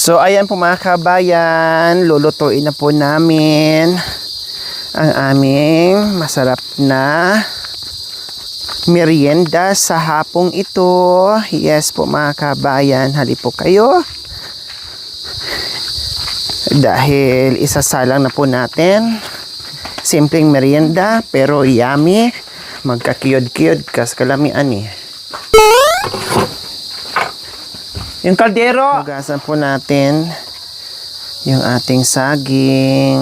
So ayan po mga kabayan, lulutuin na po namin ang aming masarap na merienda sa hapong ito. Yes po mga kabayan, hali po kayo. Dahil isasalang na po natin. Simpleng merienda pero yummy. Magkakiyod-kiyod kas kalamian eh. Yung kaldero, hugasan po natin yung ating saging.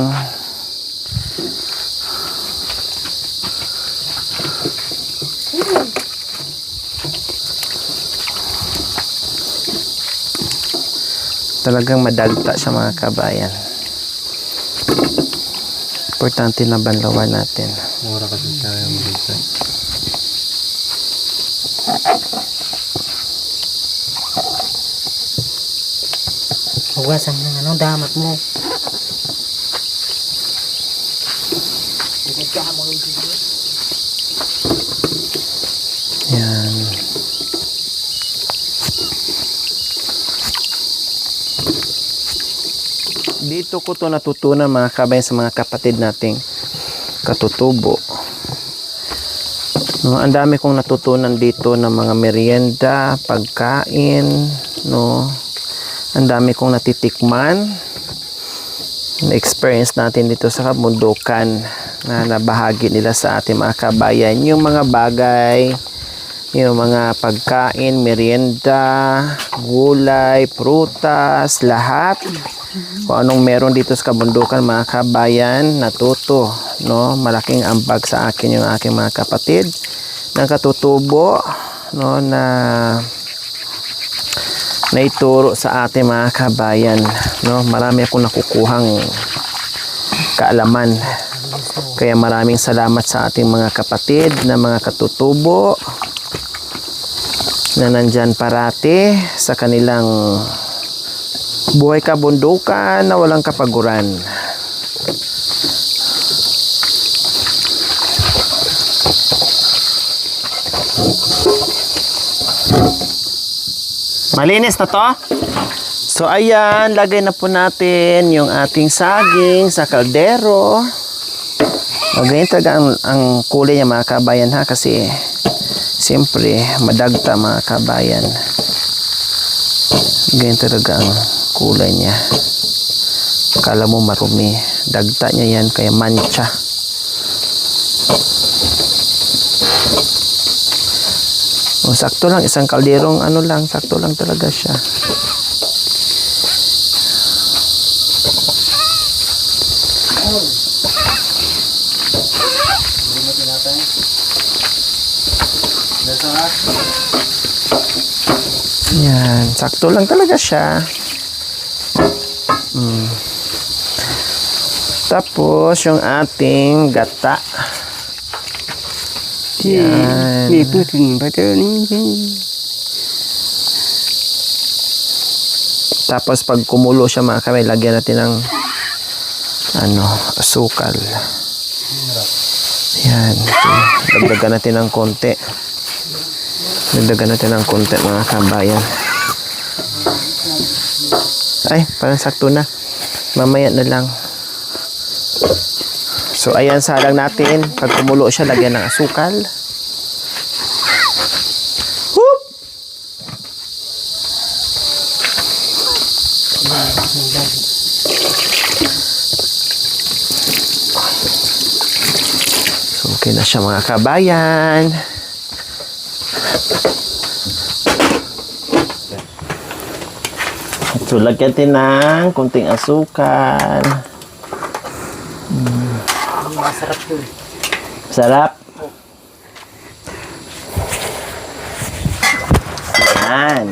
Talagang madagta siya mga kabayan. Importante na banlawan natin. Mura kasi siya yung magigsa. Hugasan ng damat mo. Yan. Dito ko to natutunan mga kabayan sa mga kapatid nating katutubo. No, ang dami kong natutunan dito ng mga merienda, pagkain, no. Ang dami kong natitikman. Na-experience natin dito sa kabundukan na nabahagi nila sa ating mga kabayan. Yung mga bagay, yung mga pagkain, merienda, gulay, prutas, lahat. Kung anong meron dito sa kabundukan mga kabayan, natuto. No? Malaking ambag sa akin yung aking mga kapatid ng katutubo, no, na naituro sa ating mga kabayan, no. Marami akong nakukuhang kaalaman, kaya maraming salamat sa ating mga kapatid na mga katutubo na nandyan parati sa kanilang buhay kabundukan na walang kapaguran. Malinis na to. So ayan, lagay na po natin yung ating saging sa kaldero. Ganyan talaga ang kulay niya mga kabayan ha, kasi siyempre madagta mga kabayan. Ganyan talaga ang kulay niya. Akala mo marumi, dagta niya yan kaya mancha. O, sakto lang, isang kalderong ano lang, sakto lang talaga siya. Yan, sakto lang talaga siya. Tapos yung ating gata. Yan. Tapos pag kumulo siya mga kamay, lagyan natin ng asukal. Yan. Dagdagan natin ng konti. Dagdagan natin ng konti mga kabayan. Ay, parang sakto na. Mamaya na lang. So, ayan, salang natin. Pag kumulo siya, lagyan ng asukal. Whoop! So, okay na siya mga kabayan. So, lagyan natin ng kunting asukal. Masarap yun. Sarap. Yan.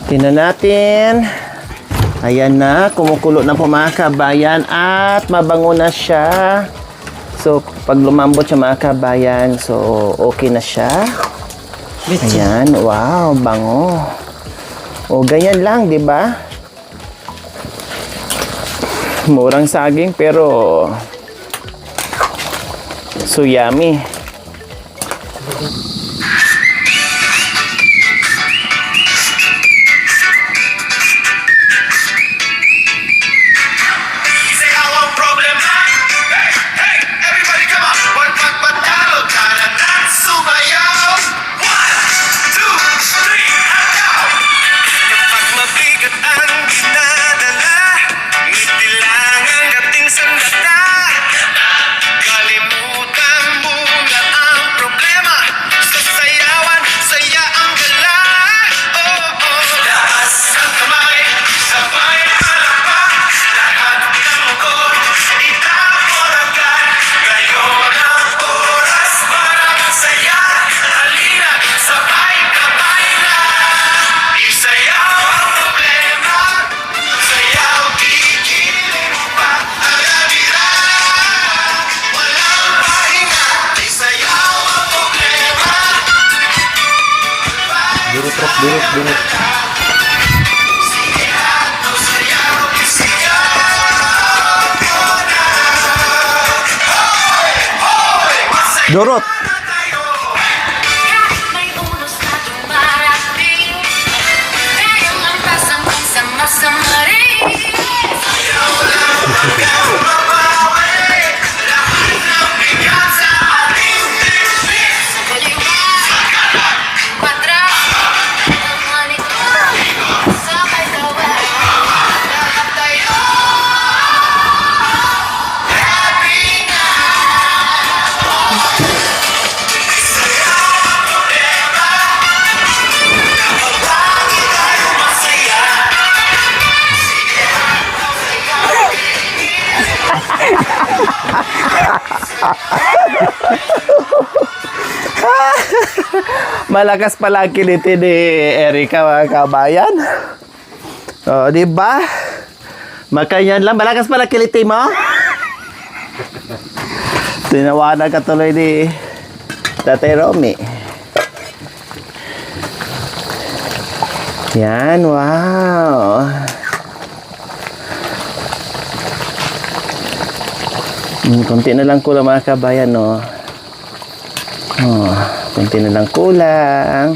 Tingnan natin. Ayan na, kumukulo na po mga kabayan at mabango na siya. So, pag lumambot siya mga kabayan, so okay na siya. Ayan, wow, bango. O, ganyan lang, di ba? Murang saging pero So yummy. Durut. Durot. May unos na dumarating, ngayong ang kasamang sama-sama rin. Sa baliwan, patras, naman ito, sabay tawag, lahat tayo. Happy na. Malakas pala ang kiliti ni Erica, mga kabayan. O, di ba? Makayan lang. Malakas pala kiliti mo. Tinawanan ka tuloy ni Tatay Romy. Yan, wow. Konti na lang kulang, mga kabayan, no? Oh, konti na lang kulang.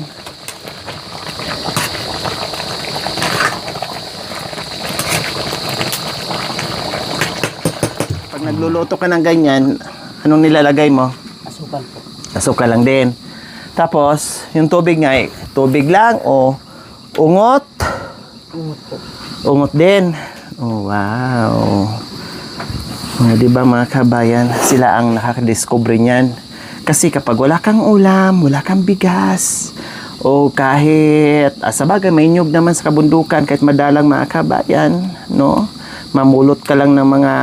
Pag nagluluto ka ng ganyan, anong nilalagay mo? Asukal po. Asukal lang din. Tapos, yung tubig nga, tubig lang o ungot? Umot po. Ungot din. Oh, wow. Oh, di ba, mga kabayan, sila ang nakakadiscover niyan. Kasi kapag wala kang ulam, wala kang bigas, o kahit, sa bagay, may nyug naman sa kabundukan, kahit madalang, mga kabayan, no? Mamulot ka lang ng mga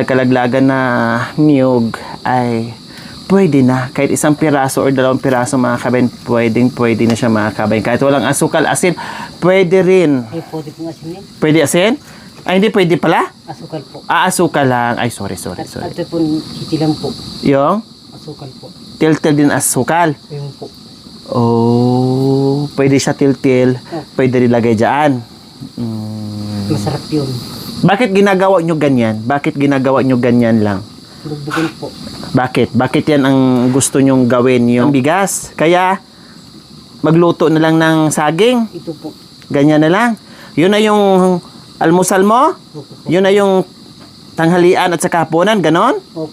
nagkalaglagan na niyog, ay pwede na. Kahit isang piraso or 2 piraso, mga kabayan, pwede na siya, mga kabayan. Kahit walang asukal, asin, pwede rin. Ay, pwede pong asin yan. Pwede asin? Ay, hindi pwede pala? Asukal po. Asukal lang. Ay, sorry. At ito po, sitilang po. Yung Asukal po. til-til din asukal. Ayun po. Oh, pwede siya til-til. Pwede rin lagay dyan. Masarap yun. Bakit ginagawa nyo ganyan? Bakit ginagawa nyo ganyan lang? Dugdugan po. Bakit? Bakit yan ang gusto nyong gawin? Yung bigas. Kaya, magluto na lang ng saging. Ito po. Ganyan na lang. Yun na yung almusal mo? Opo po. Yun na yung tanghalian at saka hapunan? Ganon? Opo.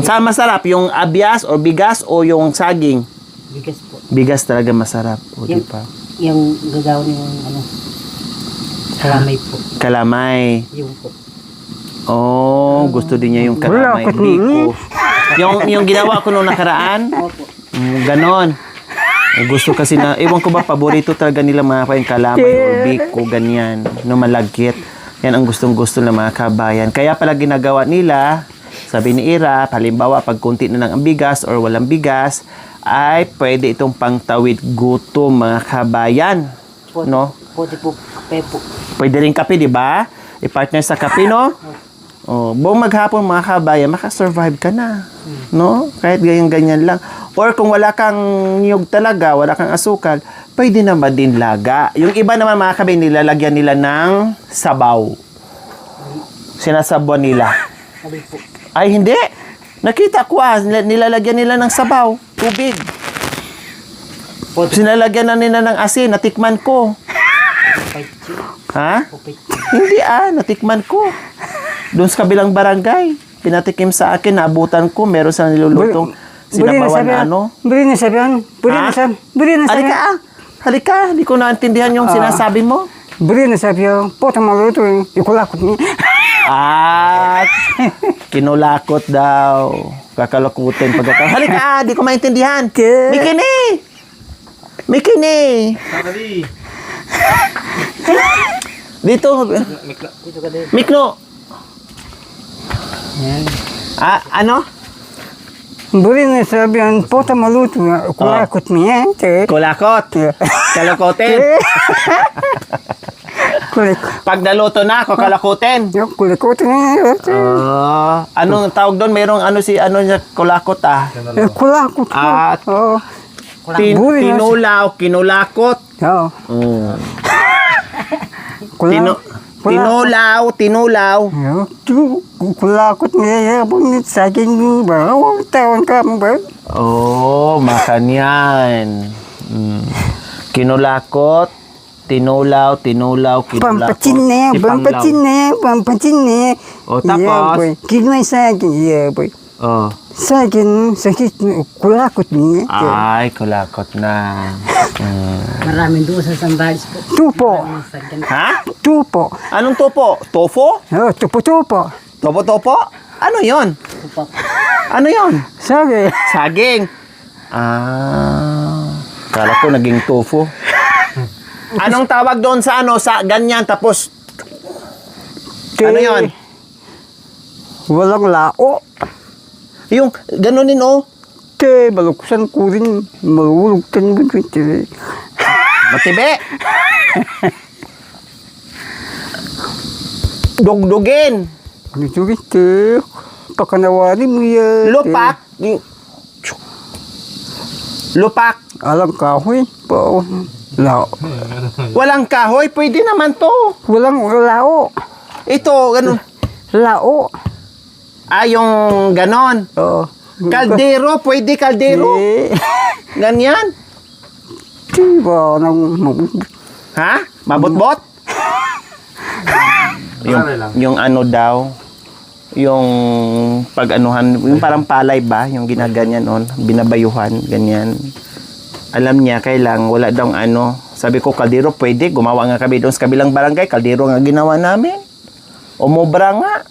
Saan masarap? Yung abyas o bigas o yung saging? Bigas po. Bigas talaga masarap. O, Yung, diba? yung gagawin yung kalamay po. Kalamay. Yung po. Oh, gusto din niya yung kalamay. Biko. Yung ginawa ko nung nakaraan, Opo. ganon. Gusto kasi na, ewan ko ba, paborito talaga nila mga yung kalamay or biko, ganyan, no, malagkit. Yan ang gustong-gusto ng mga kabayan. Kaya pala ginagawa nila, sabi ni Ira, halimbawa, pag kunti na lang ang bigas or walang bigas, ay pwede itong pangtawid gutom, mga kabayan. Pwede, No? Pwede po. Kape po. Pwede rin kape, di ba? I-partner sa kape, no? Oh, buong maghapon, mga kabayan, makasurvive ka na. No? Kahit ganyan-ganyan lang. Or kung wala kang niyog talaga, wala kang asukal, pwede naman din laga. Yung iba naman, mga kabayan, nilalagyan nila ng sabaw. Sinasabuan nila. Sabi po. Ay, hindi. Nakita ko nilalagyan nila ng sabaw, tubig. Sinalagyan na nila ng asin, natikman ko. Ha? Hindi natikman ko. Doon sa kabilang barangay, pinatikim sa akin, naabutan ko, meron sa nilulutong sinabawan na ano. Buri na sabihan. Buri na sabihan. Buri na sabihan. Halika, hindi ko naintindihan yung sinasabi mo. Buri na sabihan. Puta maluto yung ikulakot niya. Kinulakot daw. Kakalakutin pagkatapos. Halika, di ko maintindihan. Mikini. Dito. Mikno. Ano? Buri na sabihan. Puta maluto yung ikulakot niya. Kulakot. Kalakotin. Pag naluto na, kakalakutin. Yung kulikot niya. Anong tawag doon? Mayroong niya, kulakot Kulakot. Oo. Tinulaw, kinulakot. Oo. Tinulaw. Kulakot niya. Saging ba? Tawang ka mo ba? Makanyan. Kinulakot, tinulaw, Pampacin na. Tapos? Kinway saging. Boy. Saging, kulakot niya. Ay, kulakot na. Maraming doon sa Sambales po. Tupo. Ha? Tupo. Anong topo? Tofo? Tupo. Topo? Ano yon? Tupak. Ano yon? Sabi. Saging. Kala ko naging tofu. Anong tawag doon sa sa ganyan tapos ano yon? Walang lao. Yung ganunin Baluksan ko rin. Malulog ka niyo. Matibe. Dugdugin. Ito. Pakanawari mo yan. Lupak. Alam kahoy. Lao. Walang kahoy, pwede naman to. Walang lao. Ito, ganun. Lao. Yung ganon. Oo. Kaldero, pwede kaldero. Ganyan. Diba? Ha? Mabot-bot? yung ano daw, yung pag-anuhan, yung parang palay ba, yung ginaganyan binabayuhan, ganyan. Alam niya, kailang wala daw sabi ko, kaldero, pwede, gumawa nga kami doon sa kabilang barangay, kaldero nga ginawa namin. Umubra nga.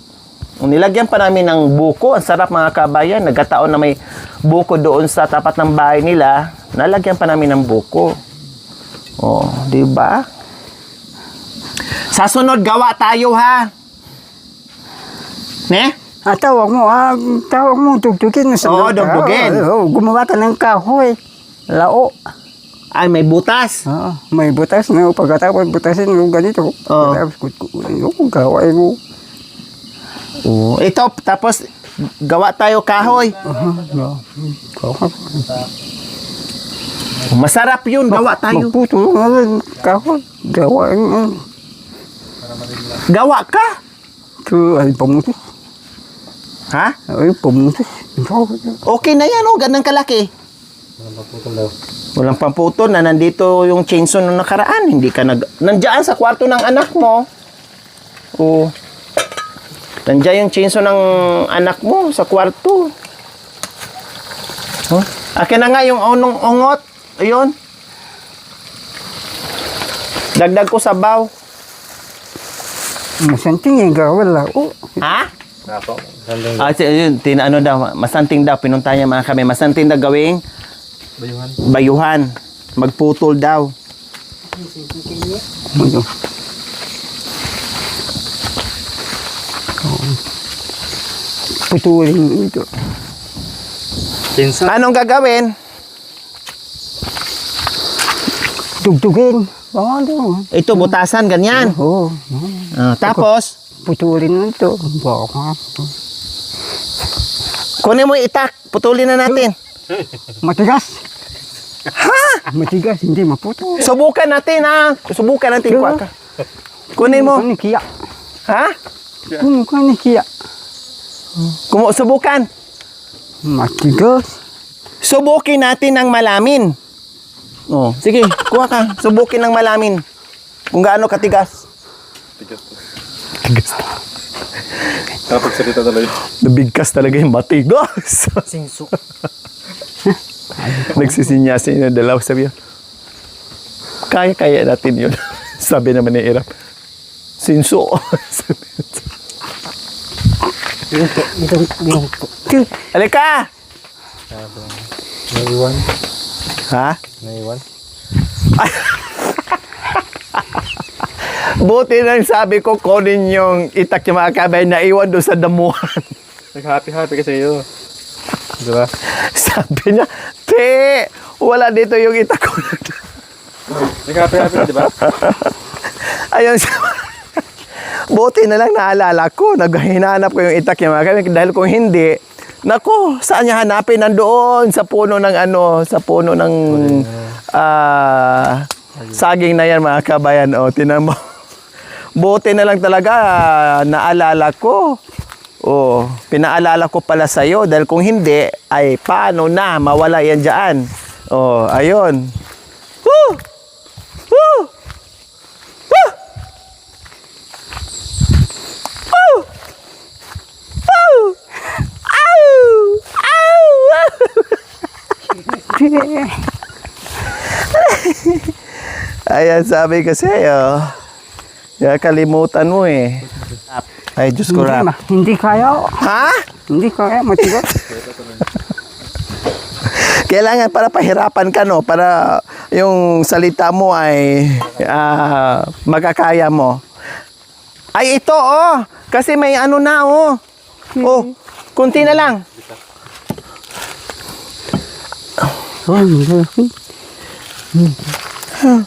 Nilagyan pa namin ng buko, ang sarap mga kabayan, nagkataon na may buko doon sa tapat ng bahay nila, nalagyan pa namin ng buko. Di ba? Sa sunod, gawa tayo, ha? Ne? Tawag mo, tugtugin. Dugtugin. Gumawa ka ng kahoy. Lao. Ay, may butas. May butas na. Pagkatapos butasin mo ganito. Pagkatapos gawin mo. Ito, tapos gawa tayo kahoy. Masarap yun, gawa tayo. Magputo nga kahoy. Gawain mo. Gawa ka? Ay, pamutos. Ha? Ay, pamutos. Okay na yan, gandang kalaki. Walang pamputol na nandito yung chainsaw nung nakaraan. Hindi ka nandiyan sa kwarto ng anak mo. Nandiyan yung chainsaw ng anak mo sa kwarto. Akin na nga yung ungot. Ayun. Dagdag ko sabaw. Masanting yung gawin lao. Ha? Yun, masanting daw. Pinunta niya mga kami. Masanting daw gawing bayuhan. Magputol daw. Putulin ito. Anong gagawin? Tugtugin. Ito, butasan, ganyan. Tapos, putulin ito. Baka. kunin mo yung itak. Putulin na natin. Matigas. Ha? Matigas, hindi maputol. Subukan natin, ha? Subukan natin. Kuha ka. Kunin mo. Kunin kiya. Ha? Kunin kiya. Subukan. Matigas. Subukin natin ng malamin. Oh, sige, kuha ka. Subukin ng malamin. Kung gaano katigas. Nakapagsalita talaga. Nabigkas talaga yung matigas. Sinso. Nagsisinyasi na dalaw. Sabi niya, kaya natin yun. Sabi naman ni Irap, sinso. Yung po. Halika! Naiwan. Ha? Naiwan. Buti nang sabi ko, kunin yung itak yung mga kabay na iwan doon sa damuhan. Nag-happy-happy kasi yun. Diba? Sabi niya, te, wala dito yung itak ko. Nag-happy-happy na, diba? Ayun siya. Buti na lang naalala ko, naghinanap ko yung itak yung mga kabay. Dahil kung hindi, nako, saan niya hanapin? Nandoon sa puno ng sa puno ng saging na yan mga kabayan. O, tinan mo. Buti na lang talaga, naalala ko. O, pinaalala ko pala sa'yo. Dahil kung hindi, ay paano na, mawala yan dyan. O, ayun. Woo! Woo! Woo! Woo! Woo! Ayan, sabi ko sa'yo. Kalimutan mo eh. Ay, Diyos ko, Rap. Hindi kaya. Ha? Hindi kaya, matigas. Kailangan para pahirapan ka, no? Para yung salita mo ay magkakaya mo. Ay, ito, oh. Kasi may ano na, oh. Oh, kunti na lang.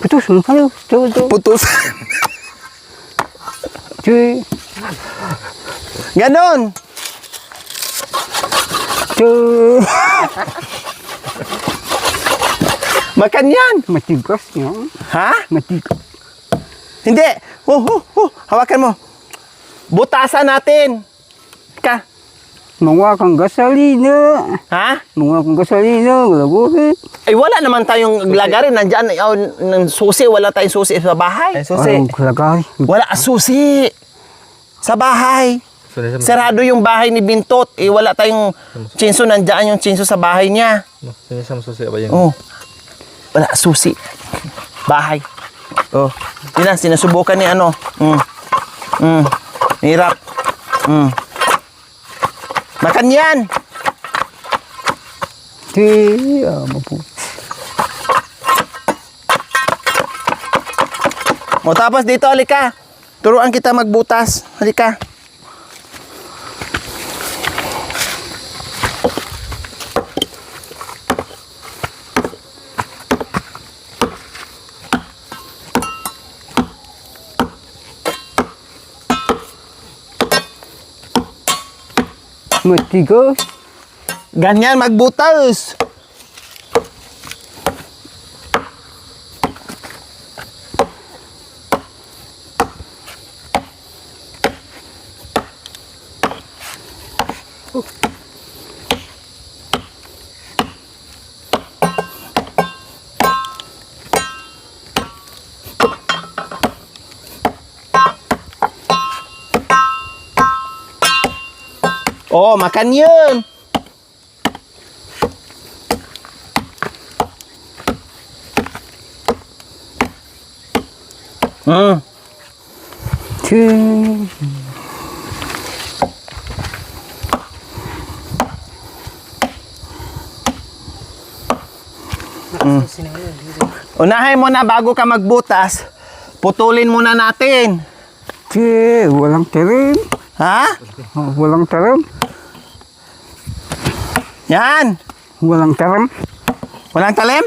Putus, ano? Putus. Ganon. Makan yan. Matigas yun. Ha? Matigas. Hindi. Hawakan mo. Butasan natin. Ka. Mga kang gasolina. Ha? Mga kang gasolina. Gulaguri. Ay, wala naman tayong lagarin. Nandyan, ng susi. Wala tayong susi sa bahay. Anong kalagay? Wala susi. Sa bahay. Sarado yung bahay ni Bintot. Eh, wala tayong chinso. Nandyan yung chinso sa bahay niya. Sinisam susi ba yan? Oh. Wala susi. Bahay. Oh. Yun na, sinusubukan ni ano. Hirap. Makan yan. O tapos dito, halika. Turuan kita magbutas. Halika. Matigas. Ganyan magbutas. Oh, makan yun. Unahin mo na bago ka magbutas. Putulin muna natin. Walang tarim. Ha? Walang tarim. Yan. Walang tarim. Walang talim?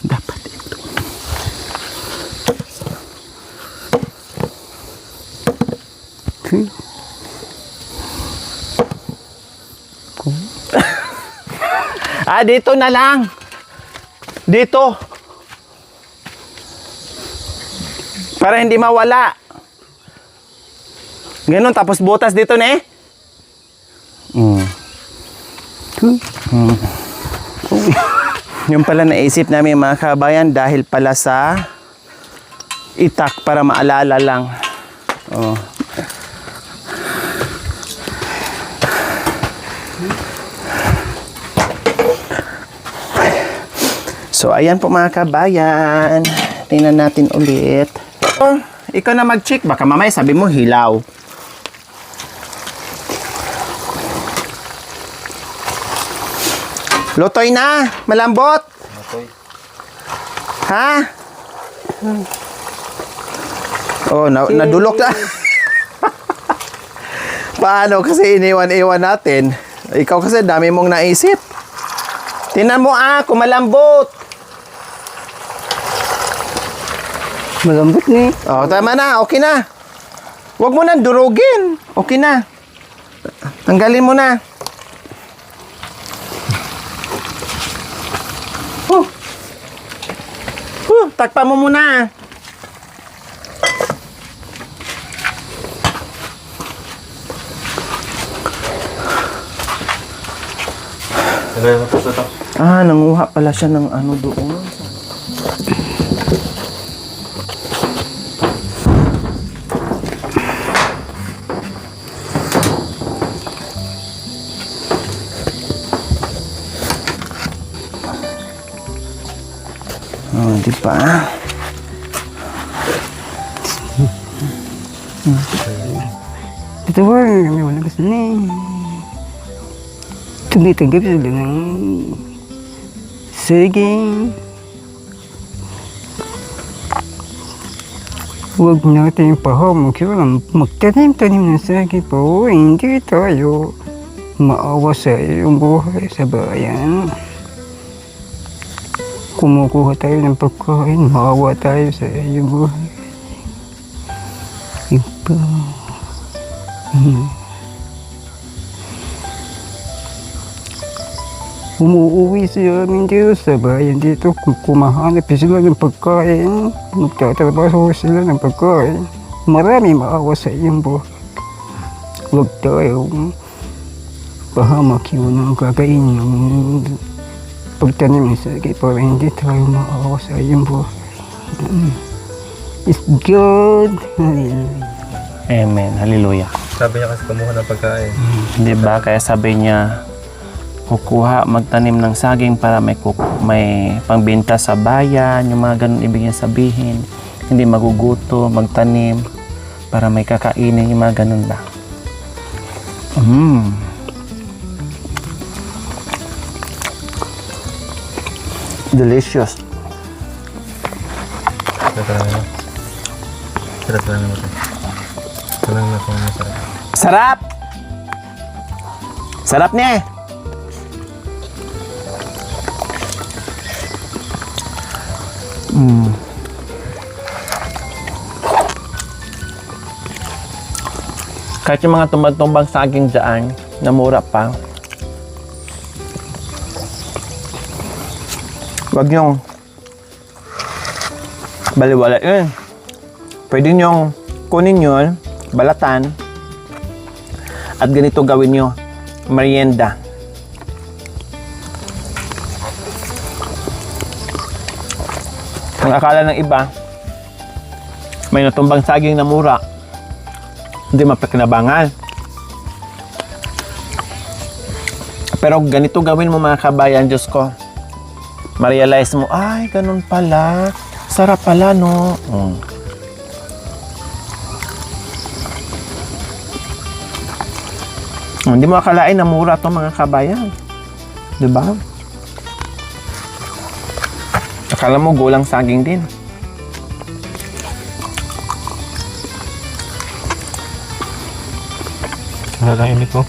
Dapat ito. Dito na lang. Dito. Para hindi mawala. Ganon, tapos butas dito na eh. Yung pala naisip namin mga kabayan dahil pala sa itak para maalala lang. Oh. So ayan po mga kabayan. Tingnan natin ulit. Oh, ikaw na mag-check. Baka mamaya sabi mo hilaw. Lutoy na. Malambot. Ha? Oh, nadulok na. Paano? Kasi iniwan-iwan natin. Ikaw kasi dami mong naisip. Tingnan mo kung malambot. Malambot ni. Oh, tama na. Okay na. Huwag mo na durugin. Okay na. Tanggalin mo na. Takpan mo muna. Nanguha pala siya ng ano doon. Oh, di ba? Ito ba, may wala kasi na tumitanggap sila ng saging. Huwag natin pahamok yun. Magtanim-tanim ng saging po. Hindi tayo maawa sa iyong buhay sa bayan. Kumukuha tayo ng pagkain, maawa tayo sa iyong buhay. Iba. Umuuwi siya amin dito sa bayan dito. Kumahanap sila ng pagkain. Magtatrabaho sila ng pagkain. Marami maawa sa iyong buhay. Huwag tayong pahamak yun ang kakain yung pagtanim ng sagay para hindi tayo maawa sa iyong buhay. It's good. Hallelujah. Amen. Hallelujah. Sabi niya kasi kumuha ng pagkain. Di ba? Kaya sabi niya, kukuha, magtanim ng saging para may pangbenta sa bayan, yung mga ganun ibig niya sabihin. Hindi maguguto, magtanim para may kakainin, yung mga ganun ba. Delicious. Sarap lang naman ito. Ito lang na kung masarap. Sarap! Sarap niya eh. Kahit yung mga tumatumbang saging dyan, na mura pa. Huwag niyong baliwalain. Pwede niyong kunin yun, balatan, at ganito gawin niyo, merienda. Ang akala ng iba, may natumbang saging na mura, hindi mapakinabangan. Pero ganito gawin mo mga kabayan, Diyos ko. Ma-realize mo, ay, ganun pala. Sarap pala, no? Hindi mo akalain na mura to mga kabayan. Diba? Akala mo gulang saging din. Nakakainit ko.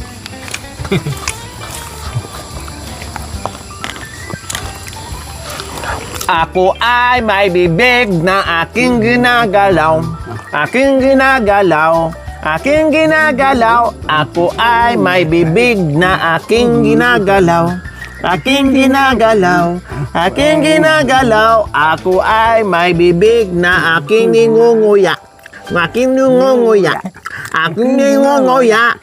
Ako ay may bibig na aking ginagalaw. Aking ginagalaw. Aking ginagalaw. Ako ay may bibig na aking ginagalaw. Aking ginagalaw. Aking ginagalaw. Ako ay may bibig na aking ningunguya. Aking ningunguya. Aking ningongoya.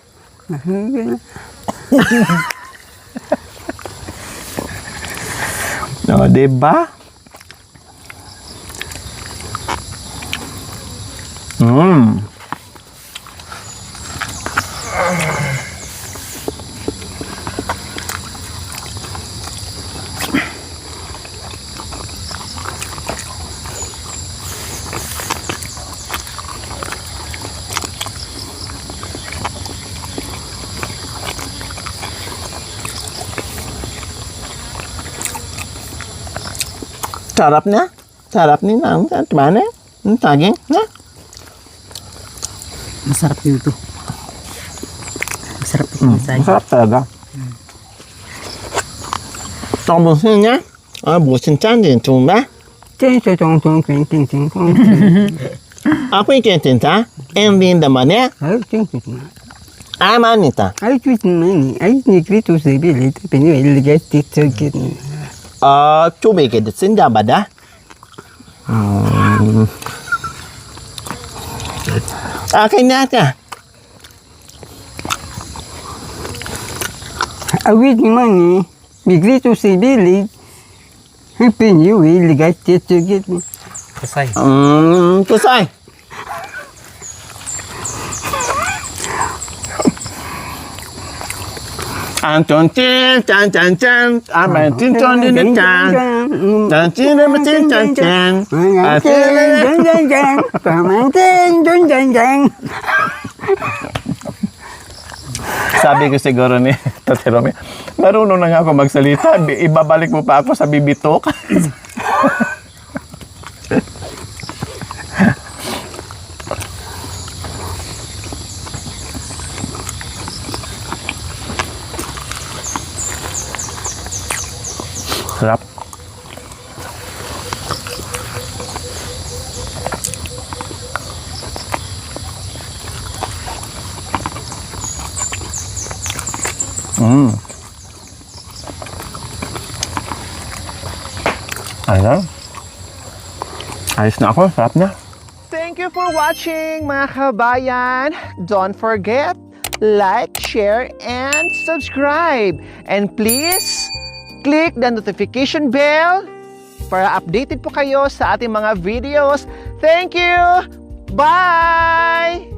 No, diba? Sarap na. Sarap ni Nang. Mana? Ang saging, na? Masarap yun to. Masarap ito sa Masarap talaga. Ito busin niya. Busin chan din tumba. Ako yung kintinta. And din naman niya. Manita. Tubig ito sinda ba da? Akin na ka. Awit naman eh. Migrito sa bilig. Ang pinyo ligat titugit. Kasay. Tusay. Anton tin chan chan chan. Aman tin ton din chan. Chan tin din tin chan chan. Sabi ko siguro ni Tate Romy, marunong na nga ako magsalita. Ibabalik mo pa ako sa bibitok. Sarap. Ayan. Ayos na ako. Sarap na. Thank you for watching, mga kabayan. Don't forget, like, share, and subscribe. And please, click the notification bell para updated po kayo sa ating mga videos. Thank you! Bye!